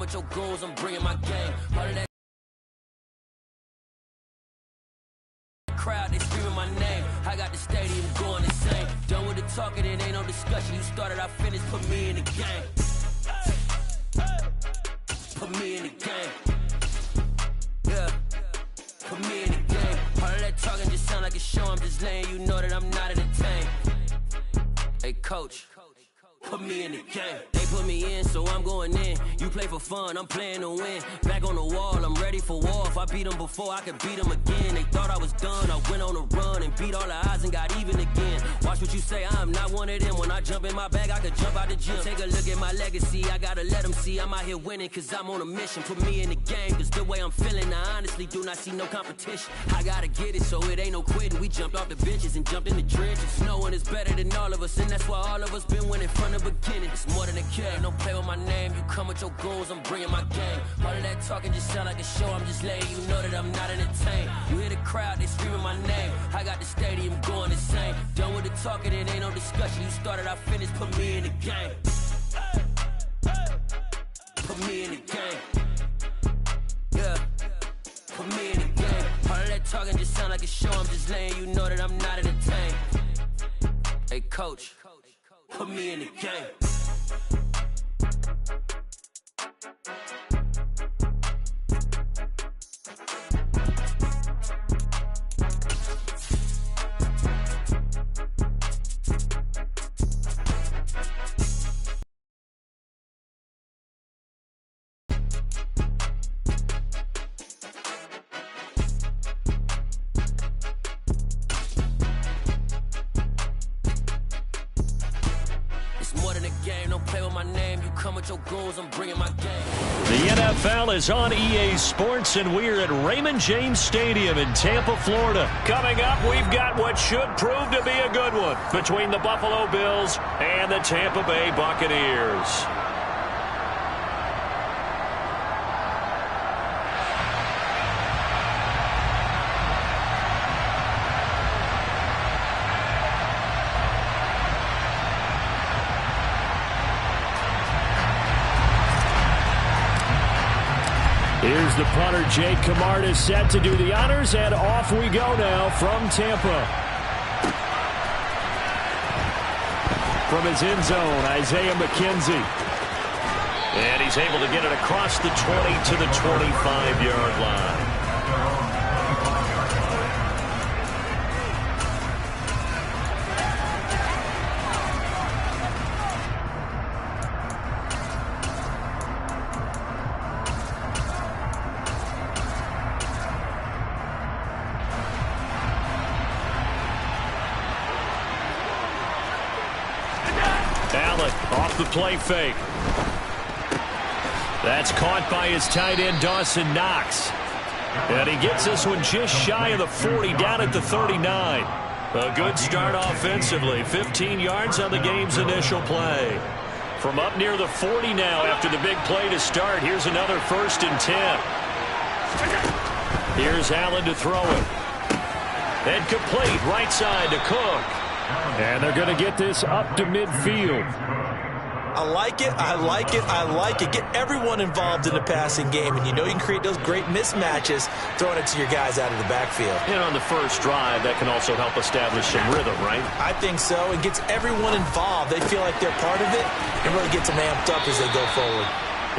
with your goons, I'm bringing my gang. All of that crowd, they screaming my name. I got the stadium going insane. Done with the talking, it ain't no discussion. You started, I finished, put me in the game. Put me in the game. Yeah. Put me in the game. All of that talking just sound like a show. I'm just letting you know that I'm not entertained. Hey, coach. Put me in the game. They put me in, so I'm going in. You play for fun, I'm playing to win. Back on the wall, I'm ready for war. If I beat them before, I could beat them again. They thought I was done, I went on a run and beat all the odds and got even again. Watch what you say, I'm not one of them. When I jump in my bag, I could jump out the gym. Take a look at my legacy, I gotta let them see I'm out here winning, cause I'm on a mission. Put me in the game, cause the way I'm feeling, I honestly do not see no competition. I gotta get it, so it ain't no quitting. We jumped off the benches and jumped in the trenches. No one is better than all of us, and that's why all of us been winning from the beginning. It's more than a game, don't play with my name. You come with your goons, I'm bringing my game. All of that talking just sound like a show. I'm just letting you know that I'm not entertained. You hear the crowd, they screaming my name. I got the stadium going insane. Done with the talking, it ain't no discussion. You started, I finished, put me in the game. Put me in the game. Yeah. Put me in the game. All of that talking just sound like a show. I'm just letting you know that I'm not entertained. Hey, coach. Put me in the game. Your goals, I'm bringing my game. The NFL is on EA Sports, and we're at Raymond James Stadium in Tampa, Florida. Coming up, we've got what should prove to be a good one between the Buffalo Bills and the Tampa Bay Buccaneers. Here's the punter, Jake Camarda, set to do the honors, and off we go now from Tampa. From his end zone, Isaiah McKenzie. And he's able to get it across the 20 to the 25-yard line. Off the play fake. That's caught by his tight end, Dawson Knox. And he gets this one just shy of the 40, down at the 39. A good start offensively. 15 yards on the game's initial play. From up near the 40 now after the big play to start. Here's another 1st and 10. Here's Allen to throw it. And complete, right side to Cook. And they're going to get this up to midfield. I like it, I like it, I like it. Get everyone involved in the passing game, and you know you can create those great mismatches throwing it to your guys out of the backfield. And on the first drive, that can also help establish some rhythm, right? I think so. It gets everyone involved. They feel like they're part of it and really gets them amped up as they go forward.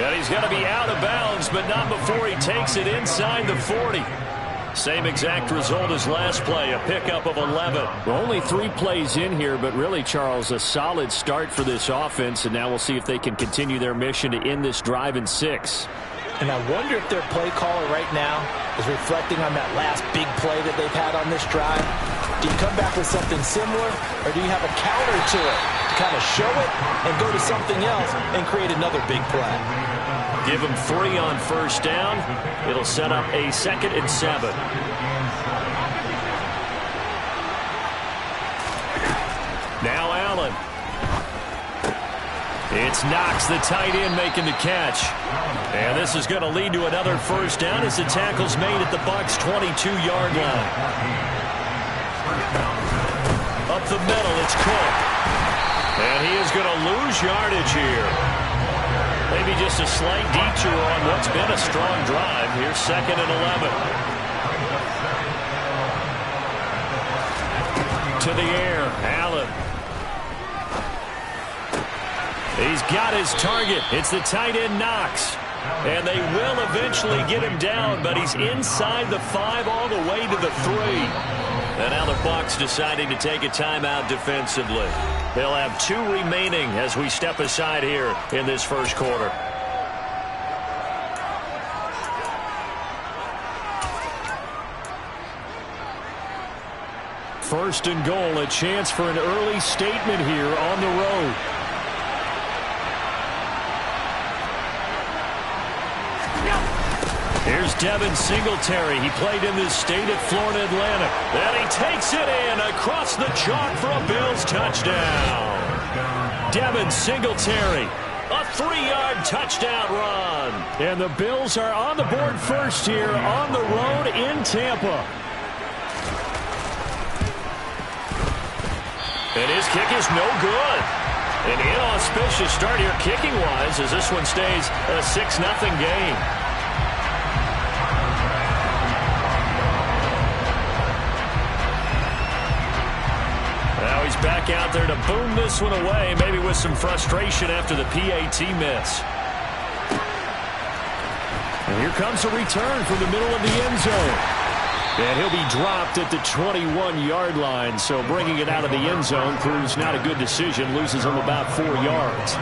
And he's going to be out of bounds, but not before he takes it inside the 40. Same exact result as last play, a pickup of 11. Well, only 3 plays in here, but really, Charles, a solid start for this offense, and now we'll see if they can continue their mission to end this drive in 6. And I wonder if their play caller right now is reflecting on that last big play that they've had on this drive. Do you come back with something similar, or do you have a counter to it to kind of show it and go to something else and create another big play? Give him 3 on first down. It'll set up a 2nd and 7. Now Allen. It's Knox, the tight end, making the catch. And this is going to lead to another first down as the tackle's made at the Bucs' 22-yard line. Up the middle, it's Cook. And he is going to lose yardage here. Maybe just a slight detour on what's been a strong drive. Here's 2nd and 11. To the air, Allen. He's got his target. It's the tight end, Knox. And they will eventually get him down, but he's inside the 5 all the way to the 3. And now the Bucs deciding to take a timeout defensively. They'll have 2 remaining as we step aside here in this first quarter. First and goal, a chance for an early statement here on the road. Here's Devin Singletary. He played in this state at Florida Atlantic. And he takes it in across the chalk for a Bills touchdown. Devin Singletary, a 3-yard touchdown run. And the Bills are on the board first here on the road in Tampa. And his kick is no good. An inauspicious start here kicking-wise as this one stays a 6-0 game. Now he's back out there to boom this one away, maybe with some frustration after the PAT miss. And here comes a return from the middle of the end zone. And he'll be dropped at the 21-yard line, so bringing it out of the end zone proves not a good decision, loses him about 4 yards.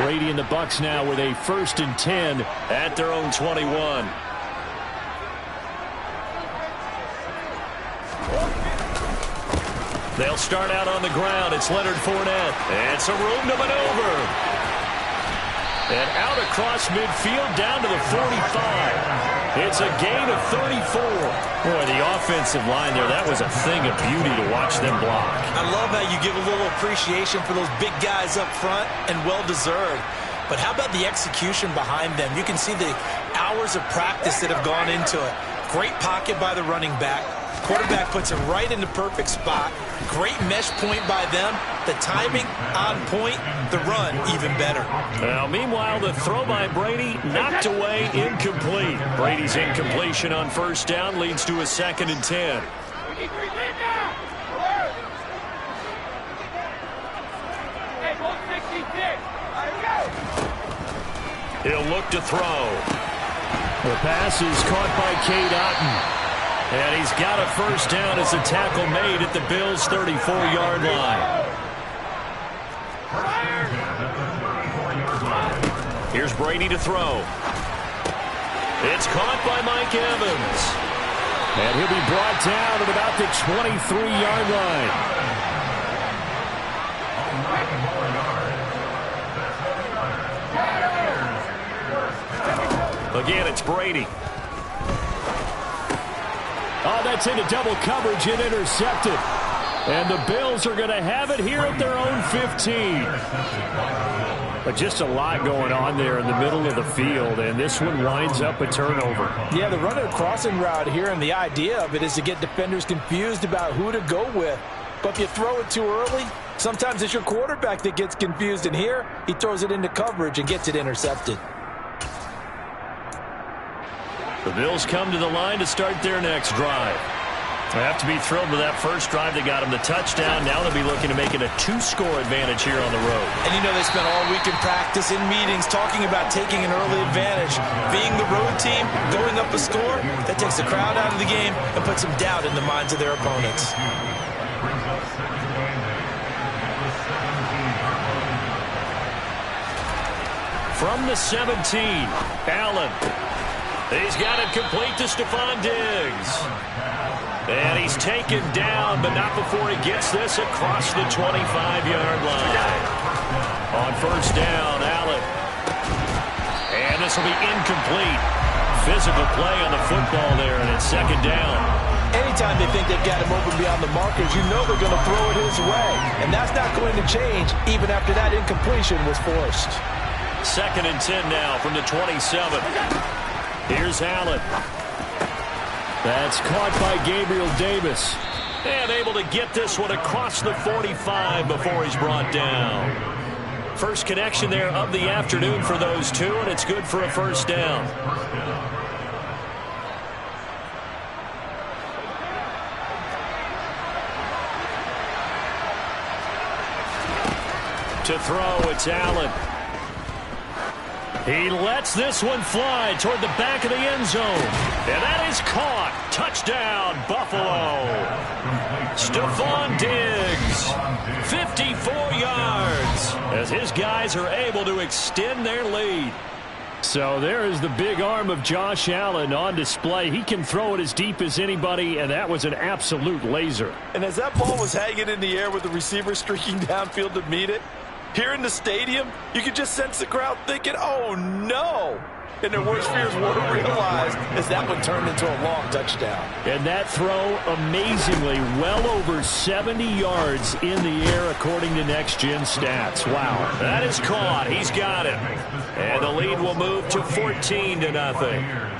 Brady and the Bucs now with a 1st and 10 at their own 21. They'll start out on the ground. It's Leonard Fournette. And some room to maneuver. And out across midfield down to the 45. It's a gain of 34. Boy, the offensive line there, that was a thing of beauty to watch them block. I love how you give a little appreciation for those big guys up front, and well-deserved. But how about the execution behind them? You can see the hours of practice that have gone into it. Great pocket by the running back. Quarterback puts it right in the perfect spot. Great mesh point by them. The timing on point. The run even better. Well, meanwhile, the throw by Brady knocked away, incomplete. Brady's incompletion on 1st down leads to a 2nd and 10. He'll look to throw. The pass is caught by Cade Otton. And he's got a 1st down as a tackle made at the Bills' 34-yard line. Here's Brady to throw. It's caught by Mike Evans. And he'll be brought down at about the 23-yard line. Again, it's Brady. Oh, that's into double coverage and intercepted. And the Bills are going to have it here at their own 15. But just a lot going on there in the middle of the field, and this one winds up a turnover. Yeah, the running crossing route here, and the idea of it is to get defenders confused about who to go with. But if you throw it too early, sometimes it's your quarterback that gets confused, and here he throws it into coverage and gets it intercepted. The Bills come to the line to start their next drive. They have to be thrilled with that first drive. They got them the touchdown. Now they'll be looking to make it a 2-score advantage here on the road. And you know they spent all week in practice, in meetings, talking about taking an early advantage. Being the road team, going up a score, that takes the crowd out of the game and puts some doubt in the minds of their opponents. From the 17, Allen. He's got it complete to Stephon Diggs. And he's taken down, but not before he gets this across the 25-yard line. On 1st down, Allen. And this will be incomplete. Physical play on the football there, and it's 2nd down. Anytime they think they've got him open beyond the markers, you know they're going to throw it his way. And that's not going to change even after that incompletion was forced. 2nd and 10 now from the 27. Here's Allen. That's caught by Gabriel Davis. And able to get this one across the 45 before he's brought down. First connection there of the afternoon for those two, and it's good for a first down. To throw, it's Allen. He lets this one fly toward the back of the end zone. And that is caught. Touchdown, Buffalo. Stephon Diggs, 54 yards, as his guys are able to extend their lead. So there is the big arm of Josh Allen on display. He can throw it as deep as anybody, and that was an absolute laser. And as that ball was hanging in the air with the receiver streaking downfield to meet it, here in the stadium, you could just sense the crowd thinking, oh, no. And their worst fears were realized as that one turned into a long touchdown. And that throw, amazingly, well over 70 yards in the air, according to Next Gen Stats. Wow. That is caught. He's got it. And the lead will move to 14-0.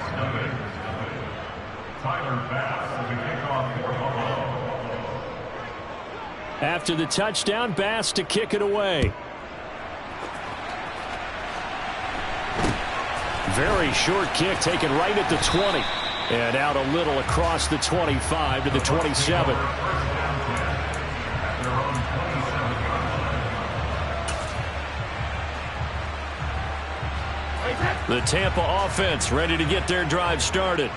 After the touchdown, Bass to kick it away. Very short kick taken right at the 20. And out a little across the 25 to the 27. The Tampa offense ready to get their drive started.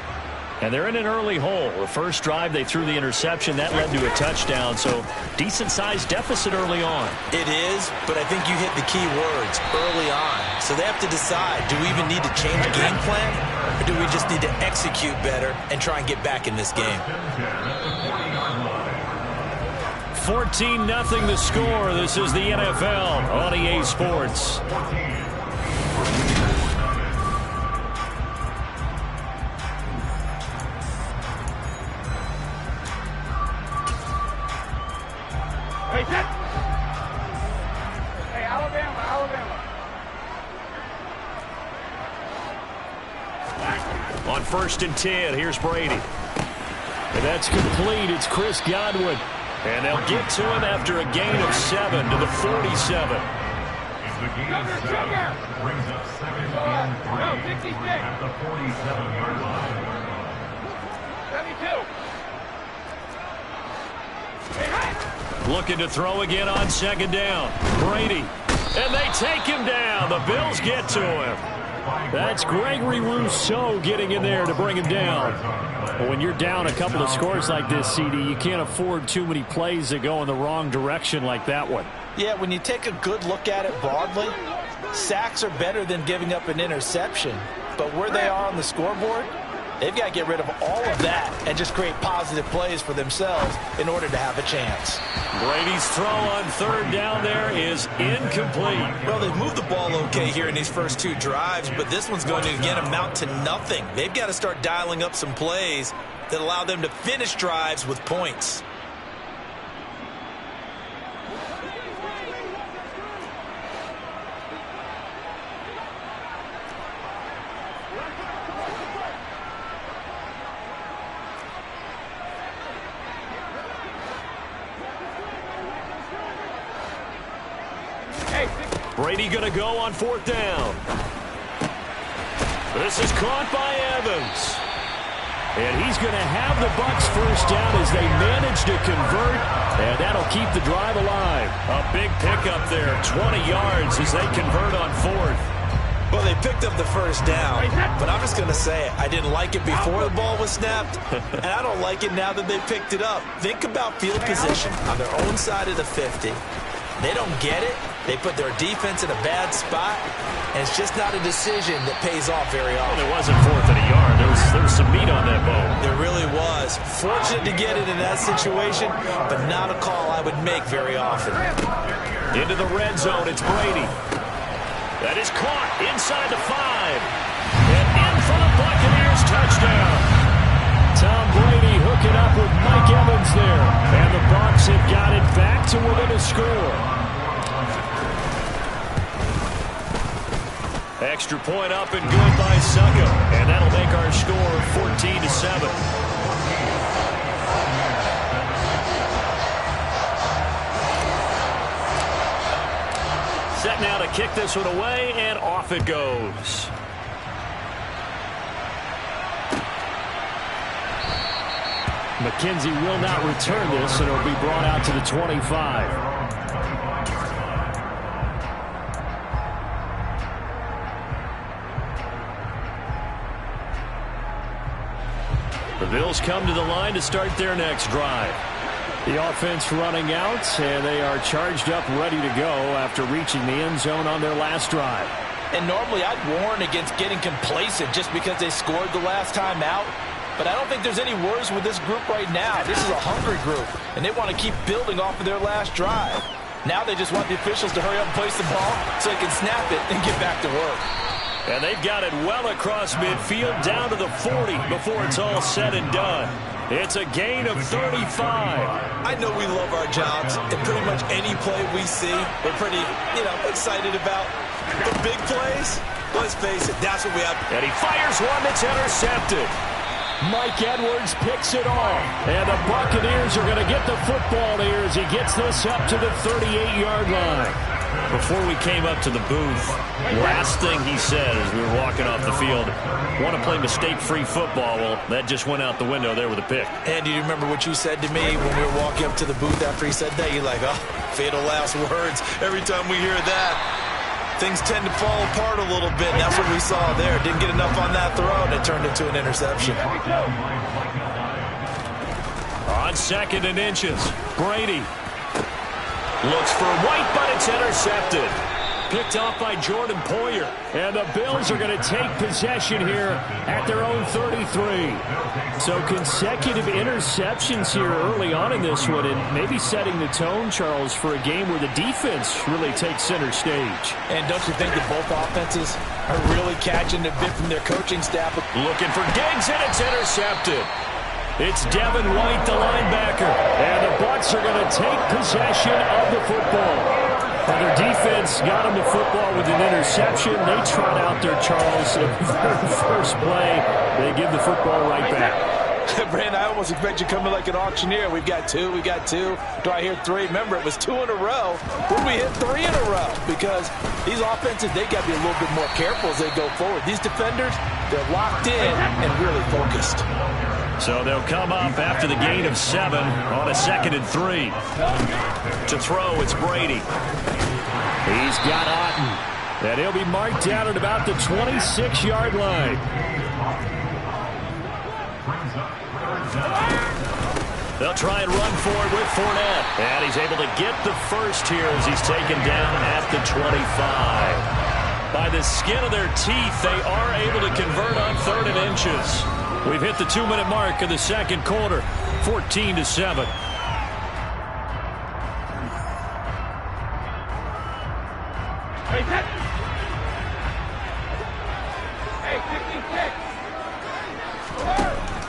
And they're in an early hole. The first drive, they threw the interception. That led to a touchdown. So decent-sized deficit early on. It is, but I think you hit the key words, early on. So they have to decide, do we even need to change game plan? Or do we just need to execute better and try and get back in this game? 14-0 the score. This is the NFL on EA Sports. Hey, Alabama. On 1st and 10, here's Brady. And that's complete. It's Chris Godwin. And they'll get to him after a gain of 7 to the 47. Brings up second and 3 at the 47-yard line. 72. Looking to throw again on second down. Brady. And they take him down. The Bills get to him. That's Gregory Rousseau getting in there to bring him down. But when you're down a couple of scores like this, CD, you can't afford too many plays that go in the wrong direction like that one. Yeah, when you take a good look at it broadly, sacks are better than giving up an interception. But where they are on the scoreboard, they've got to get rid of all of that and just create positive plays for themselves in order to have a chance. Brady's throw on third down there is incomplete. Well, they've moved the ball okay here in these first two drives, but this one's going to again amount to nothing. They've got to start dialing up some plays that allow them to finish drives with points. Brady going to go on fourth down. This is caught by Evans. And he's going to have the Bucs first down as they manage to convert, and that'll keep the drive alive. A big pickup there, 20 yards as they convert on fourth. Well, they picked up the first down, but I'm just going to say it. I didn't like it before the ball was snapped, and I don't like it now that they picked it up. Think about field position on their own side of the 50. They don't get it. They put their defense in a bad spot, and it's just not a decision that pays off very often. Well, it wasn't fourth and a yard. There was some meat on that ball. There really was. Fortunate to get it in that situation, but not a call I would make very often. Into the red zone, it's Brady. That is caught inside the 5. And in for the Buccaneers touchdown. Tom Brady hooking up with Mike Evans there. And the Bucs have got it back to within a score. Extra point up and good by Succo. And that'll make our score 14-7. Set now to kick this one away, and off it goes. McKenzie will not return this, and it'll be brought out to the 25. The Bills come to the line to start their next drive. The offense running out, and they are charged up, ready to go after reaching the end zone on their last drive. And normally I'd warn against getting complacent just because they scored the last time out. But I don't think there's any worries with this group right now. This is a hungry group, and they want to keep building off of their last drive. Now they just want the officials to hurry up and place the ball so they can snap it and get back to work. And they've got it well across midfield down to the 40 before it's all said and done. It's a gain of 35. I know we love our jobs, and pretty much any play we see, we're pretty, excited about. The big plays, let's face it, that's what we have. And he fires one that's intercepted. Mike Edwards picks it off, and the Buccaneers are going to get the football here as he gets this up to the 38-yard line. Before we came up to the booth, last thing he said as we were walking off the field, want to play mistake-free football. Well, that just went out the window there with a pick. And do you remember what you said to me when we were walking up to the booth after he said that? You're like, oh, fatal last words. Every time we hear that, things tend to fall apart a little bit. And that's what we saw there. Didn't get enough on that throw, and it turned into an interception. On 2nd and inches, Brady looks for White, but it's intercepted. Picked off by Jordan Poyer. And the Bills are going to take possession here at their own 33. So consecutive interceptions here early on in this one, and maybe setting the tone, Charles, for a game where the defense really takes center stage. And don't you think that both offenses are really catching a bit from their coaching staff? Looking for Diggs, and it's intercepted. It's Devin White, the linebacker. And the Bucs are going to take possession of the football. And their defense got him the football with an interception. They trot out there, Charles. The very first play, they give the football right back. Brandon, I almost expect you coming like an auctioneer. We've got two. Do I hear three? Remember, it was 2 in a row. When we hit 3 in a row, because these offenses, they got to be a little bit more careful as they go forward. These defenders, they're locked in and really focused. So they'll come up after the gain of 7 on a 2nd and 3. To throw, it's Brady. He's got Otten. And he'll be marked down at about the 26-yard line. They'll try and run for it with Fournette. And he's able to get the first here as he's taken down at the 25. By the skin of their teeth, they are able to convert on 3rd and inches. We've hit the 2-minute mark of the second quarter, 14-7.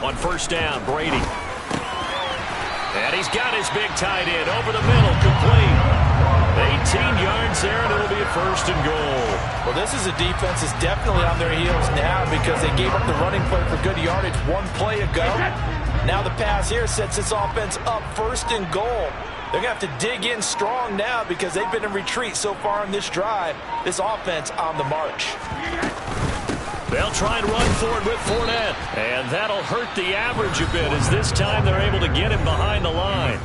On 1st down, Brady. And he's got his big tight end over the middle, complete. 18 yards there, and it'll be a 1st and goal. Well, this is a defense that's definitely on their heels now because they gave up the running play for good yardage 1 play ago. Now the pass here sets this offense up 1st and goal. They're going to have to dig in strong now because they've been in retreat so far on this drive. This offense on the march. They'll try and run for it with Fournette. And that'll hurt the average a bit as this time they're able to get him behind the line.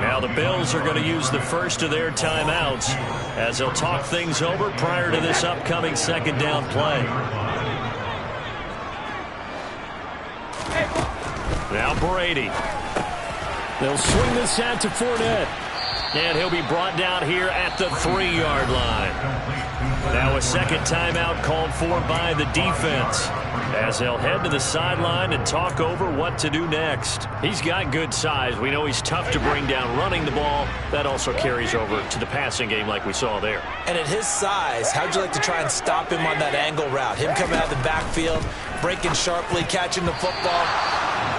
Now the Bills are going to use the first of their timeouts as they'll talk things over prior to this upcoming 2nd down play. Now Brady. They'll swing this out to Fournette. And he'll be brought down here at the 3-yard line. Now a 2nd timeout called for by the defense as they'll head to the sideline and talk over what to do next. He's got good size. We know he's tough to bring down running the ball. That also carries over to the passing game like we saw there. And at his size, how'd you like to try and stop him on that angle route? Him coming out of the backfield, breaking sharply, catching the football.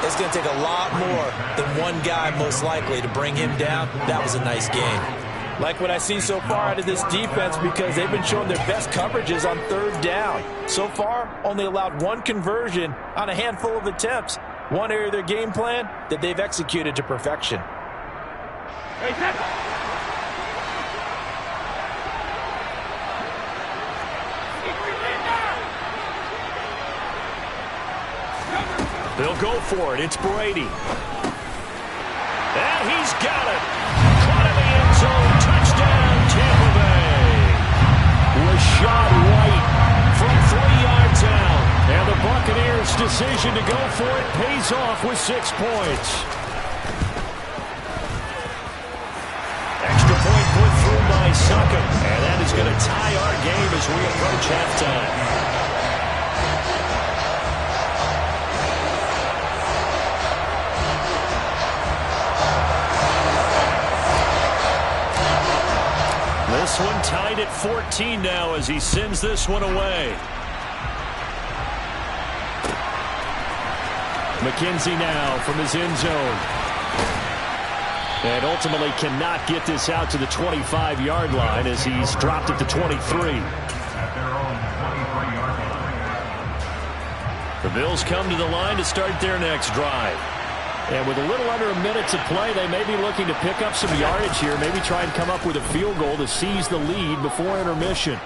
It's going to take a lot more than one guy most likely to bring him down. That was a nice game. Like what I see so far out of this defense because they've been showing their best coverages on 3rd down. So far, only allowed 1 conversion on a handful of attempts. One area of their game plan that they've executed to perfection. They'll go for it. It's Brady. And he's got it. Caught in the end zone. Touchdown, Tampa Bay. Was shot right from 3 yards out. And the Buccaneers' decision to go for it pays off with 6 points. Extra point put through by Suckum. And that is going to tie our game as we approach halftime. This one tied at 14 now as he sends this one away. McKenzie now from his end zone. And ultimately cannot get this out to the 25-yard line as he's dropped at the 23. The Bills come to the line to start their next drive. And with a little under a minute to play, they may be looking to pick up some yardage here, maybe try and come up with a field goal to seize the lead before intermission.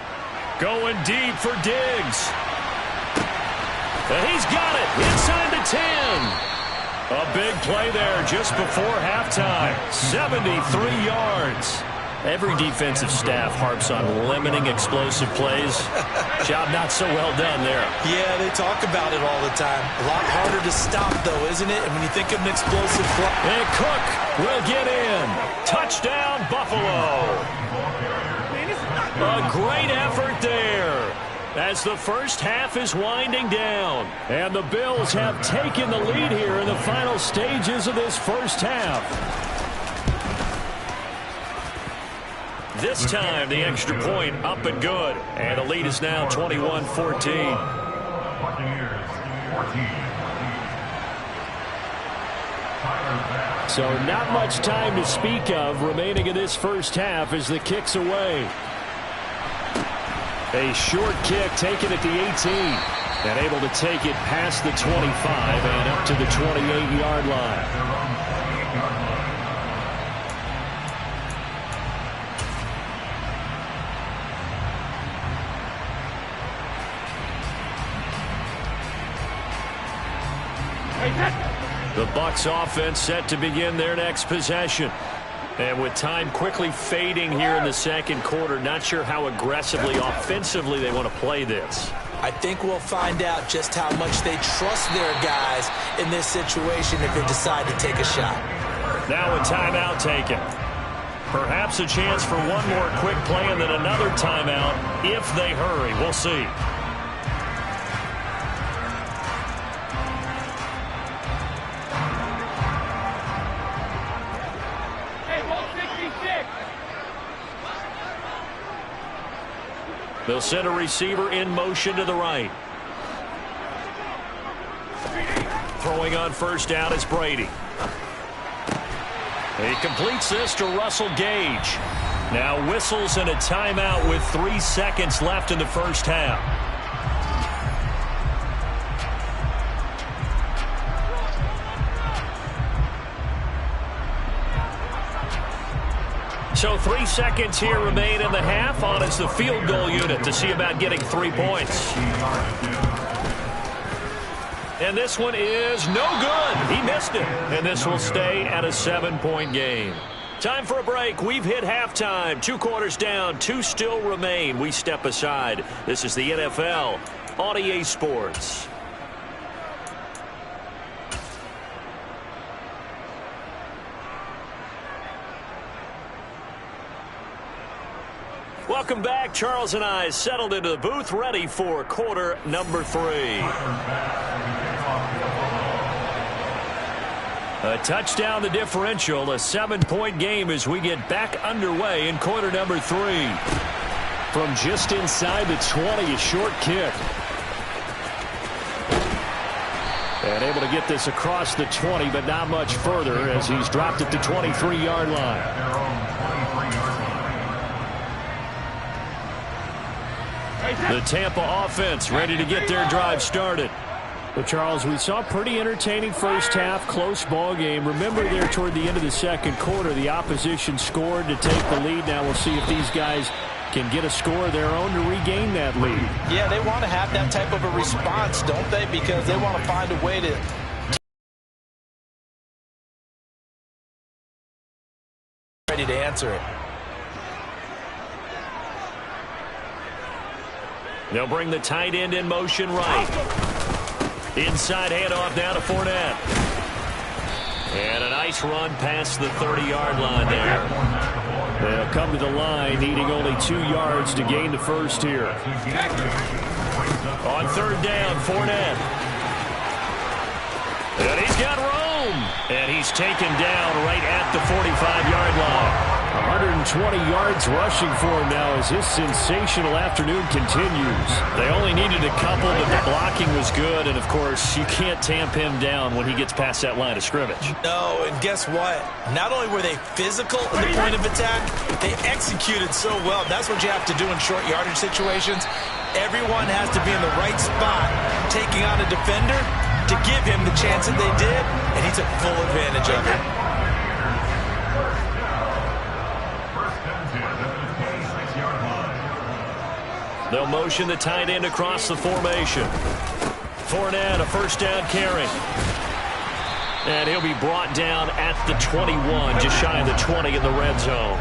Going deep for Diggs. And he's got it inside the 10. A big play there just before halftime. 73 yards. Every defensive staff harps on limiting explosive plays. Job not so well done there. Yeah, they talk about it all the time. A lot harder to stop, though, isn't it? And when you think of an explosive play. And Cook will get in. Touchdown, Buffalo. A great effort there as the first half is winding down. And the Bills have taken the lead here in the final stages of this first half. This time, the extra point up and good. And the lead is now 21-14. So not much time to speak of remaining in this first half as the kick's away. A short kick taken at the 18. And able to take it past the 25 and up to the 28-yard line. The Bucs offense set to begin their next possession. And with time quickly fading here in the second quarter, not sure how aggressively, offensively they want to play this. I think we'll find out just how much they trust their guys in this situation if they decide to take a shot. Now a timeout taken. Perhaps a chance for one more quick play and then another timeout if they hurry. We'll see. They'll send a receiver in motion to the right. Throwing on first down is Brady. He completes this to Russell Gage. Now whistles and a timeout with 3 seconds left in the first half. So 3 seconds here remain in the half. On is the field goal unit to see about getting 3 points. And this one is no good. He missed it. And this will stay at a 7-point game. Time for a break. We've hit halftime. 2 quarters down. 2 still remain. We step aside. This is the NFL on EA Sports. Welcome back. Charles and I settled into the booth, ready for quarter number 3. A touchdown the differential, a 7-point game as we get back underway in quarter number 3. From just inside the 20, a short kick. And able to get this across the 20, but not much further as he's dropped at the 23-yard line. The Tampa offense ready to get their drive started. Well, Charles, we saw a pretty entertaining first half, close ball game. Remember there toward the end of the second quarter, the opposition scored to take the lead. Now we'll see if these guys can get a score of their own to regain that lead. Yeah, they want to have that type of a response, don't they? Because they want to find a way to ready to answer it. They'll bring the tight end in motion right. Inside handoff now to Fournette. And a nice run past the 30-yard line there. They'll come to the line, needing only 2 yards to gain the first here. On third down, Fournette. And he's got room. And he's taken down right at the 45-yard line. 120 yards rushing for him now as his sensational afternoon continues. They only needed a couple, but the blocking was good. And, of course, you can't tamp him down when he gets past that line of scrimmage. No, and guess what? Not only were they physical in the point of attack, they executed so well. That's what you have to do in short yardage situations. Everyone has to be in the right spot, taking on a defender to give him the chance that they did, and he took full advantage of it. They'll motion the tight end across the formation. Fournette, a first down carry. And he'll be brought down at the 21, just shy of the 20 in the red zone.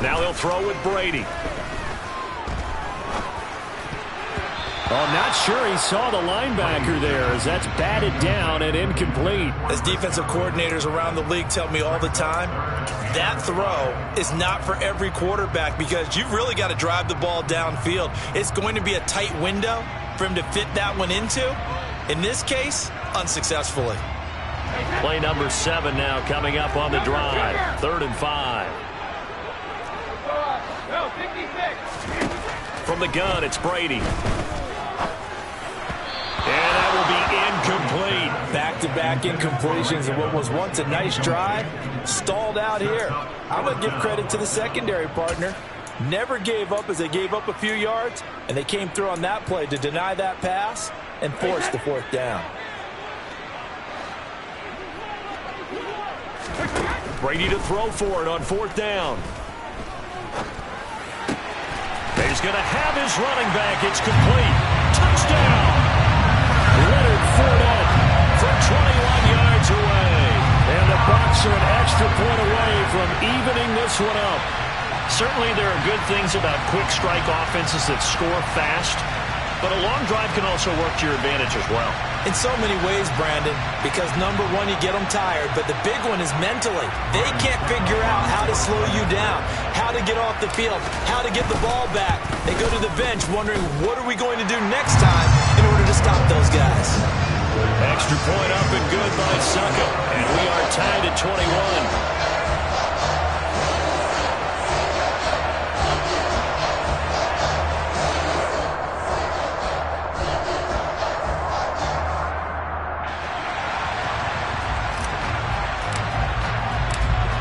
Now he'll throw with Brady. I'm not sure he saw the linebacker there as that's batted down and incomplete. As defensive coordinators around the league tell me all the time, that throw is not for every quarterback because you've really got to drive the ball downfield. It's going to be a tight window for him to fit that one into. In this case, unsuccessfully. Play number 7 now coming up on the drive. 3rd and 5. From the gun, it's Brady. And that will be incomplete. Back-to-back incompletions of what was once a nice drive, stalled out here. I'm going to give credit to the secondary partner. Never gave up as they gave up a few yards, and they came through on that play to deny that pass and force the 4th down. Brady to throw for it on 4th down. He's going to have his running back. It's complete. Touchdown! Leonard Fournette from 21 yards away. And the Bucs are an extra point away from evening this one up. Certainly there are good things about quick strike offenses that score fast, but a long drive can also work to your advantage as well. In so many ways, Brandon, because number one, you get them tired, but the big one is mentally. They can't figure out how to slow you down, how to get off the field, how to get the ball back. They go to the bench wondering, what are we going to do next time in order to stop those guys? Extra point up and good by Suckup, and we are tied at 21.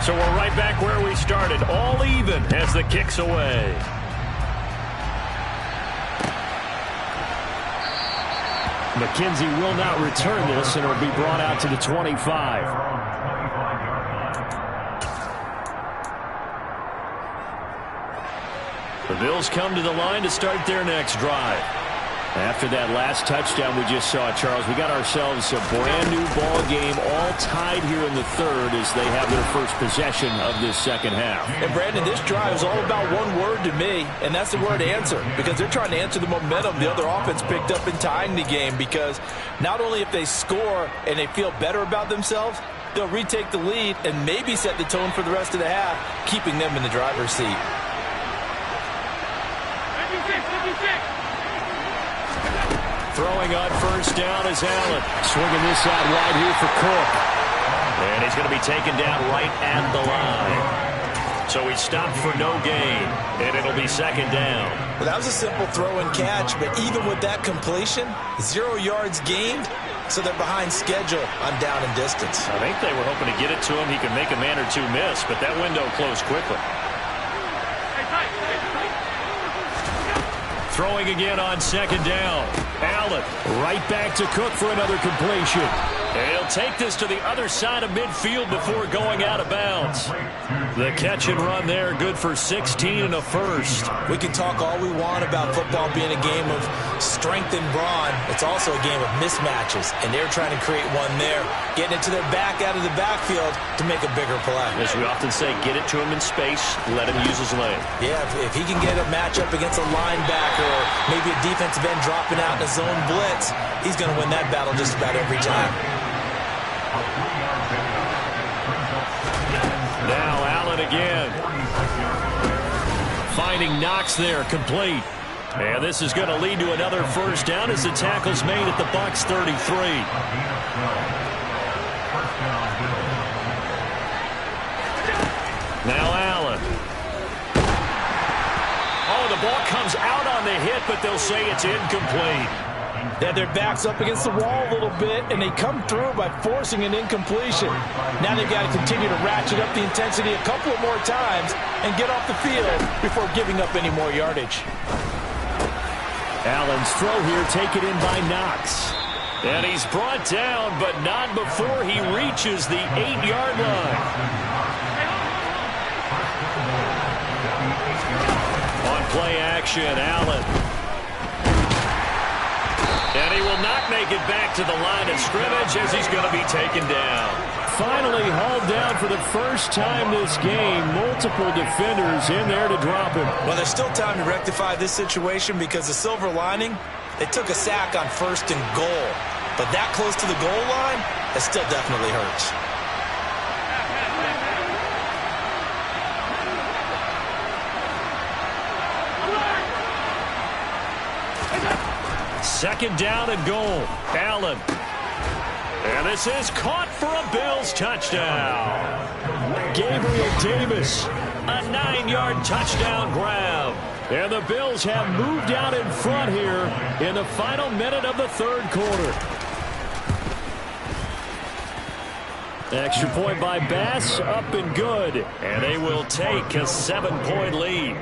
So we're right back where we started, all even as the kick's away. McKenzie will not return this, and it'll be brought out to the 25. The Bills come to the line to start their next drive. After that last touchdown we just saw, Charles, we got ourselves a brand-new ball game, all tied here in the 3rd as they have their first possession of this second half. And, Brandon, this drive is all about one word to me, and that's the word answer, because they're trying to answer the momentum the other offense picked up in tying the game, because not only if they score and they feel better about themselves, they'll retake the lead and maybe set the tone for the rest of the half, keeping them in the driver's seat. Throwing on first down is Allen. Swinging this out wide here for Cook. And he's going to be taken down right at the line. So he stopped for no gain, and it'll be second down. Well, that was a simple throw and catch, but even with that completion, 0 yards gained, so they're behind schedule on down and distance. I think they were hoping to get it to him. He could make a man or two miss, but that window closed quickly. Throwing again on second down. Allen right back to Cook for another completion. And he'll take this to the other side of midfield before going out of bounds. The catch and run there, good for 16 and a first. We can talk all we want about football being a game of strength and brawn. It's also a game of mismatches, and they're trying to create one there, getting it to their back out of the backfield to make a bigger play. As we often say, get it to him in space, let him use his leg. Yeah, if he can get a matchup against a linebacker or maybe a defensive end dropping out in a zone blitz, he's going to win that battle just about every time. Now Allen again. Finding Knox there, complete. And this is going to lead to another first down as the tackle's made at the Bucs 33. Now Allen. Oh, the ball comes out on the hit, but they'll say it's incomplete. They had their backs up against the wall a little bit, and they come through by forcing an incompletion. Now they've got to continue to ratchet up the intensity a couple of more times and get off the field before giving up any more yardage. Allen's throw here taken in by Knox. And he's brought down, but not before he reaches the 8-yard line. On play action, Allen. And he will not make it back to the line of scrimmage as he's going to be taken down. Finally hauled down for the first time this game. Multiple defenders in there to drop him. Well, there's still time to rectify this situation because the silver lining, they took a sack on 1st and goal. But that close to the goal line, it still definitely hurts. Second down and goal. Allen. And this is caught for a Bills touchdown. Gabriel Davis. A 9-yard touchdown grab. And the Bills have moved out in front here in the final minute of the third quarter. Extra point by Bass, up and good. And they will take a 7-point lead.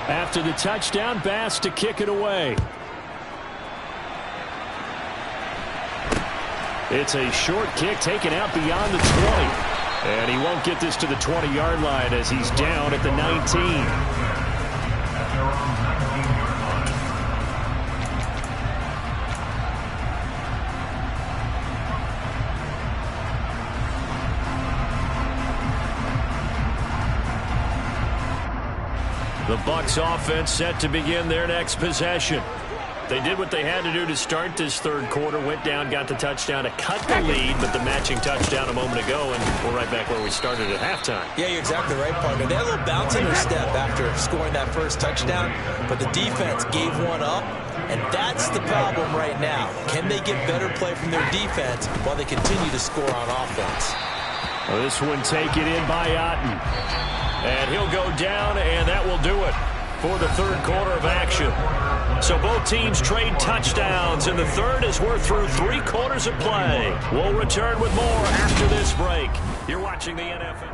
After the touchdown, Bass to kick it away. It's a short kick taken out beyond the 20. And he won't get this to the 20-yard line as he's down at the 19. The Bucs offense set to begin their next possession. They did what they had to do to start this third quarter. Went down, got the touchdown to cut the lead, but the matching touchdown a moment ago, and we're right back where we started at halftime. Yeah, you're exactly right, partner. They had a little bounce in their step after scoring that first touchdown, but the defense gave one up, and that's the problem right now. Can they get better play from their defense while they continue to score on offense? Well, this one taken in by Otten. And he'll go down, and that will do it for the third quarter of action. So both teams trade touchdowns in the third as we're through 3 quarters of play. We'll return with more after this break. You're watching the NFL.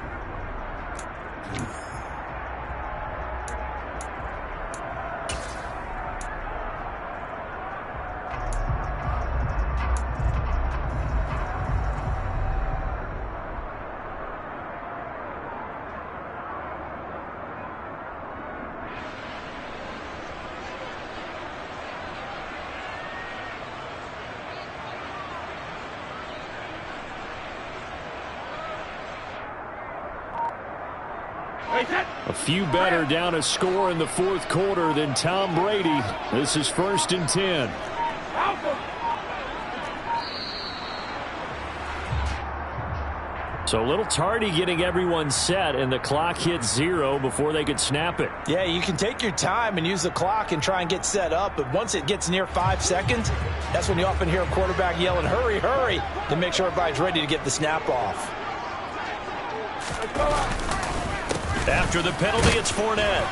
A few better down a score in the fourth quarter than Tom Brady. This is 1st and 10. So a little tardy getting everyone set, and the clock hit 0 before they could snap it. Yeah, you can take your time and use the clock and try and get set up, but once it gets near 5 seconds, that's when you often hear a quarterback yelling, hurry, hurry, to make sure everybody's ready to get the snap off. After the penalty, it's Fournette.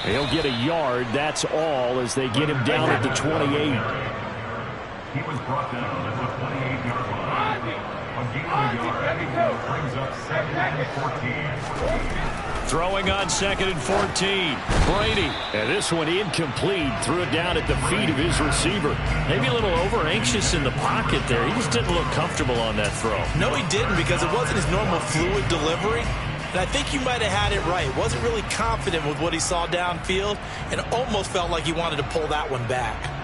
He'll get a yard, that's all, as they get him down at the 28. He was brought down at the 28-yard line. Brings up 2nd and 14. Throwing on 2nd and 14. Brady. And this one incomplete. Threw it down at the feet of his receiver. Maybe a little over-anxious in the pocket there. He just didn't look comfortable on that throw. No, he didn't, because it wasn't his normal fluid delivery. And I think you might have had it right. Wasn't really confident with what he saw downfield and almost felt like he wanted to pull that one back.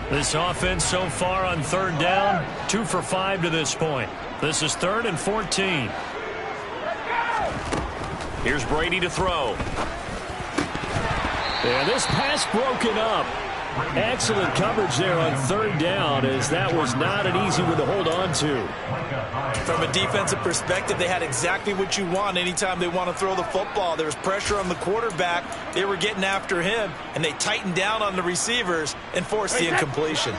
This offense so far on 3rd down, 2 for 5 to this point. This is 3rd and 14. Here's Brady to throw. And this pass broken up. Excellent coverage there on 3rd down, as that was not an easy one to hold on to. From a defensive perspective, they had exactly what you want anytime they want to throw the football. There was pressure on the quarterback. They were getting after him, and they tightened down on the receivers and forced the incompletion.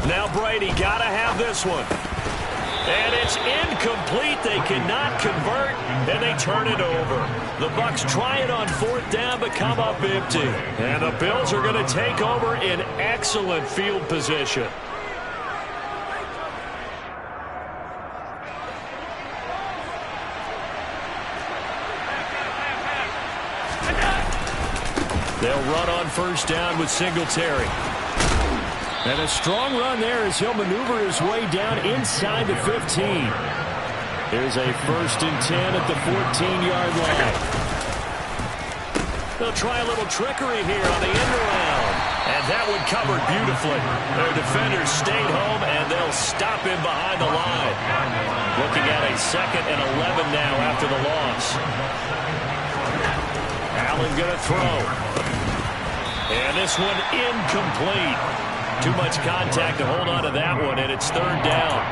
Now Brady got to have this one. And it's incomplete. They cannot convert, and they turn it over. The Bucs try it on 4th down, but come up empty. And the Bills are going to take over in excellent field position. They'll run on 1st down with Singletary. And a strong run there as he'll maneuver his way down inside the 15. Here's a 1st and 10 at the 14-yard line. They'll try a little trickery here on the end around. And that one covered beautifully. Their defenders stayed home, and they'll stop him behind the line. Looking at a 2nd and 11 now after the loss. Allen going to throw. And this one incomplete. Too much contact to hold on to that one, and it's 3rd down.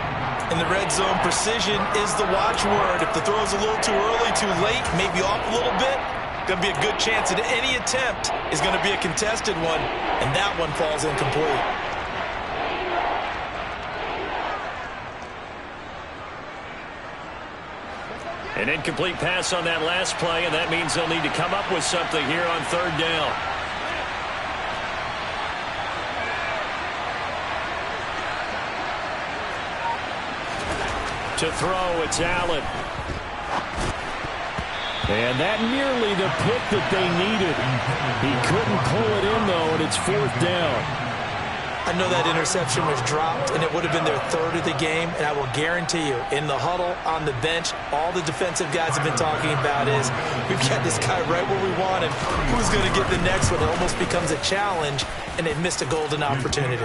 In the red zone, precision is the watchword. If the throw's a little too early, too late, maybe off a little bit, going to be a good chance that any attempt is going to be a contested one, and that one falls incomplete. An incomplete pass on that last play, and that means they'll need to come up with something here on 3rd down. To throw, it's Allen. And that nearly the pick that they needed. He couldn't pull it in, though, and it's 4th down. I know that interception was dropped, and it would have been their 3rd of the game, and I will guarantee you, in the huddle, on the bench, all the defensive guys have been talking about is, we've got this guy right where we want him. Who's going to get the next one? It almost becomes a challenge, and they've missed a golden opportunity.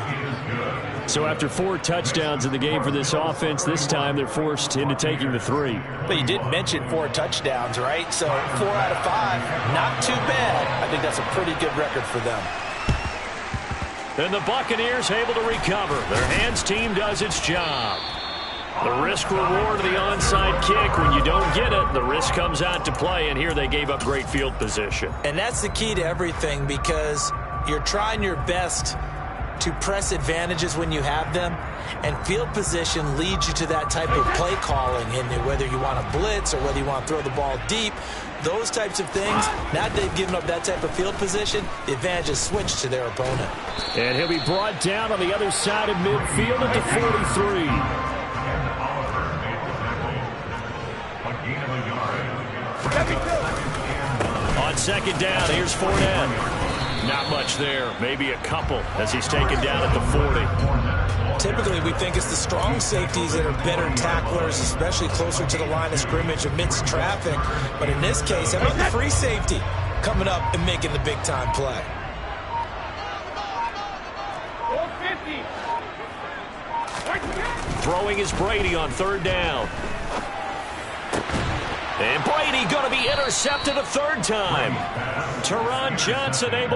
So after 4 touchdowns in the game for this offense, this time they're forced into taking the 3. But you did mention 4 touchdowns, right? So 4 out of 5, not too bad. I think that's a pretty good record for them. And the Buccaneers able to recover. Their hands team does its job. The risk-reward of the onside kick. When you don't get it, the risk comes out to play, and here they gave up great field position. And that's the key to everything, because you're trying your best to press advantages when you have them, and field position leads you to that type of play calling, and whether you want to blitz or whether you want to throw the ball deep, those types of things. Now that they've given up that type of field position, the advantage is switched to their opponent. And he'll be brought down on the other side of midfield at the 43. On 2nd down, here's Fournette. Not much there, maybe a couple as he's taken down at the 40. Typically, we think it's the strong safeties that are better tacklers, especially closer to the line of scrimmage amidst traffic. But in this case, how about the free safety coming up and making the big-time play? Throwing is Brady on 3rd down. And Brady going to be intercepted a 3rd time. Teron Johnson able